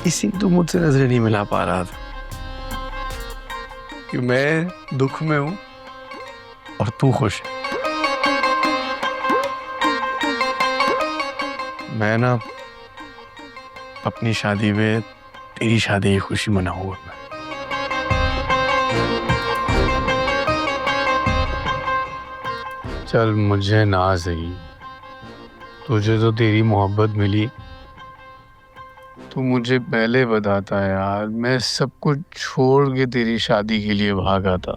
इसी तू मुझसे नजरें नहीं मिला पा रहा था कि मैं दुख में हूं और तू खुश है। मैं ना अपनी शादी में तेरी शादी की खुशी मनाऊंगा मैं। चल मुझे ना सही, तुझे तो तेरी मोहब्बत मिली, तू मुझे पहले बताता यार, मैं सब कुछ छोड़ के तेरी शादी के लिए भागा था।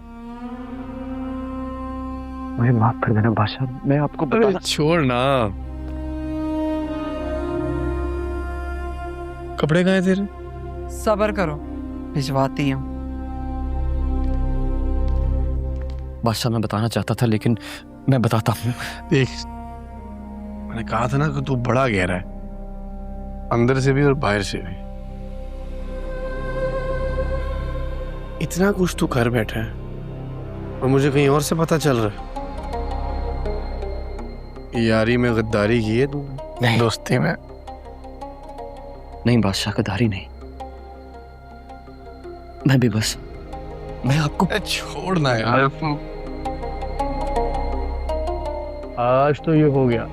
मुझे माफ कर देना बादशाह, मैं आपको अरे बताना। छोड़ ना। कपड़े कहाँ हैं तेरे? सब्र करो, भिजवाती हूँ। बादशाह मैं बताना चाहता था लेकिन मैं बताता हूँ। देख, मैंने कहा था ना कि तू बड़ा गहरा है, अंदर से भी और बाहर से भी। इतना कुछ तू कर बैठा है और मुझे कहीं और से पता चल रहा है। यारी में गद्दारी की है तू, नहीं। दोस्ती में नहीं बादशाह, गद्दारी नहीं। मैं भी बस, मैं आपको छोड़ ना यार। आज तो ये हो गया,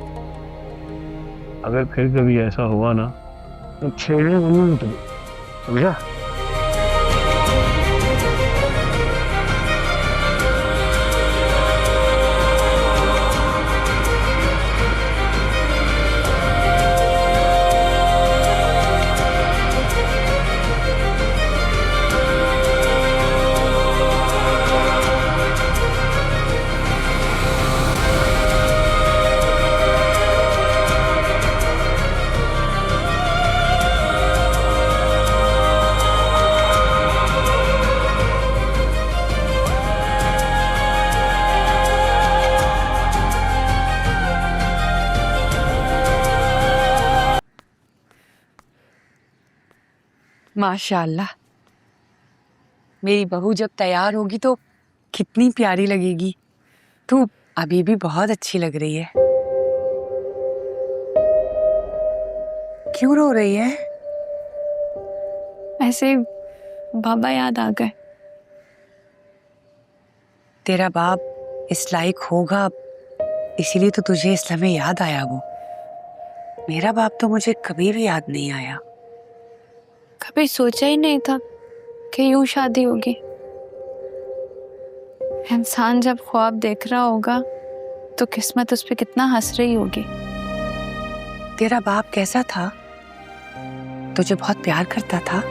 अगर फिर कभी ऐसा हुआ ना तो छेड़ने नहीं तुझे, समझा? माशाल्लाह, मेरी बहू जब तैयार होगी तो कितनी प्यारी लगेगी। तू अभी भी बहुत अच्छी लग रही है। क्यों रो रही है? ऐसे बाबा याद आ गए। तेरा बाप इस लायक होगा इसीलिए तो तुझे इस लम्हे याद आया वो। मेरा बाप तो मुझे कभी भी याद नहीं आया। कभी सोचा ही नहीं था कि यूं शादी होगी। इंसान जब ख्वाब देख रहा होगा तो किस्मत उस पे कितना हंस रही होगी। तेरा बाप कैसा था? तुझे बहुत प्यार करता था?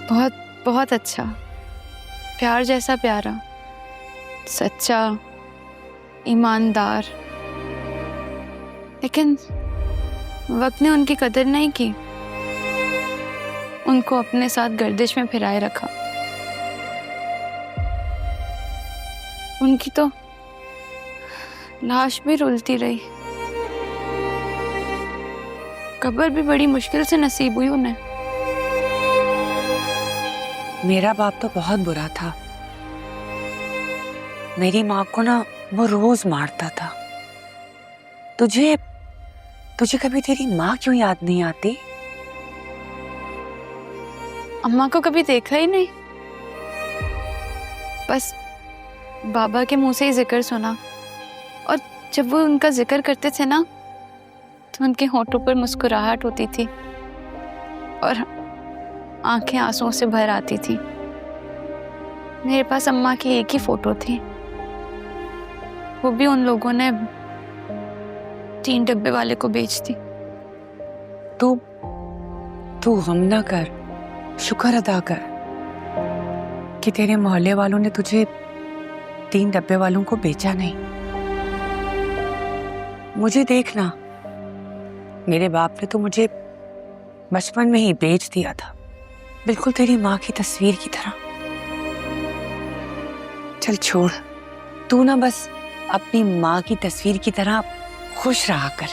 बहुत बहुत अच्छा, प्यार जैसा प्यारा, सच्चा, ईमानदार। लेकिन वक्त ने उनकी कदर नहीं की, उनको अपने साथ गर्दिश में फिराए रखा। उनकी तो लाश भी रुलती रही। कब्र भी बड़ी मुश्किल से नसीब हुई उन्हें। मेरा बाप तो बहुत बुरा था। मेरी माँ को ना वो रोज मारता था। तुझे तुझे कभी तेरी माँ क्यों याद नहीं आती? अम्मा को कभी देखा ही नहीं, बस बाबा के मुंह से ही जिक्र सुना। और जब वो उनका जिक्र करते थे ना तो उनके होठों पर मुस्कुराहट होती थी और आंखें आंसुओं से भर आती थी। मेरे पास अम्मा की एक ही फोटो थी, वो भी उन लोगों ने 3 डब्बे वाले को बेच दी। तू तू गम ना कर, शुक्र अदा कर कि तेरे मोहल्ले वालों ने तुझे 3 डब्बे वालों को बेचा नहीं। मुझे देखना, मेरे बाप ने तो मुझे बचपन में ही बेच दिया था, बिल्कुल तेरी माँ की तस्वीर की तरह। चल छोड़, तू ना बस अपनी माँ की तस्वीर की तरह खुश रहा कर।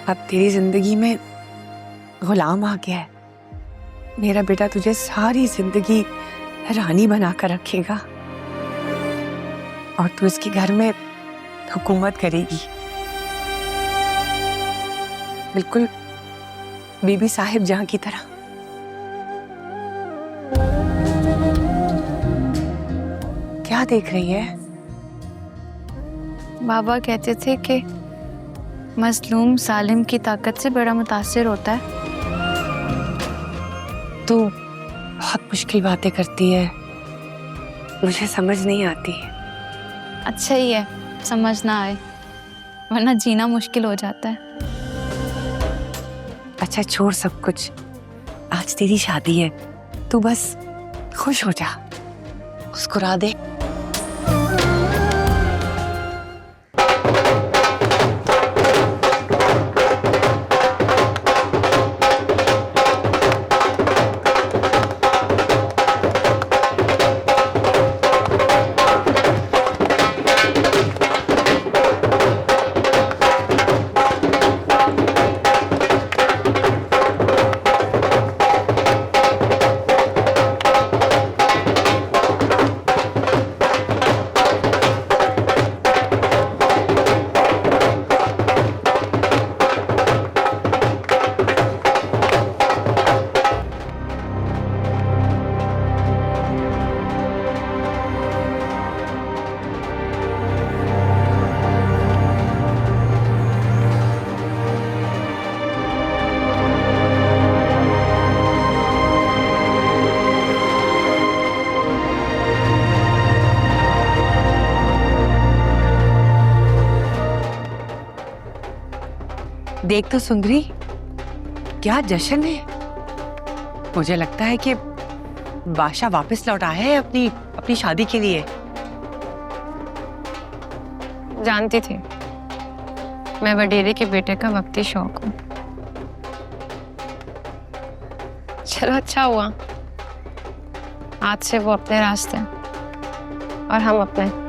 अब तेरी जिंदगी में गुलाम आ गया है। मेरा बेटा तुझे सारी जिंदगी रानी बना कर रखेगा और तू इसके घर में हुकूमत करेगी, बिल्कुल बीबी साहिब जहां की तरह। क्या देख रही है? बाबा कहते थे कि मजलूम सालिम की ताकत से बड़ा मुतासिर होता है। तू बहुत मुश्किल बातें करती है, मुझे समझ नहीं आती। अच्छा ही है समझ ना आए, वरना जीना मुश्किल हो जाता है। अच्छा छोड़ सब कुछ, आज तेरी शादी है, तू बस खुश हो जा, मुस्कुरा दे। देख तो सुंदरी, क्या जश्न है। मुझे लगता है कि बादशाह वापस लौट आया है अपनी शादी के लिए। जानती थी मैं वडेरे के बेटे का वक्ती शौक हूँ। चलो अच्छा हुआ, आज से वो अपने रास्ते और हम अपने।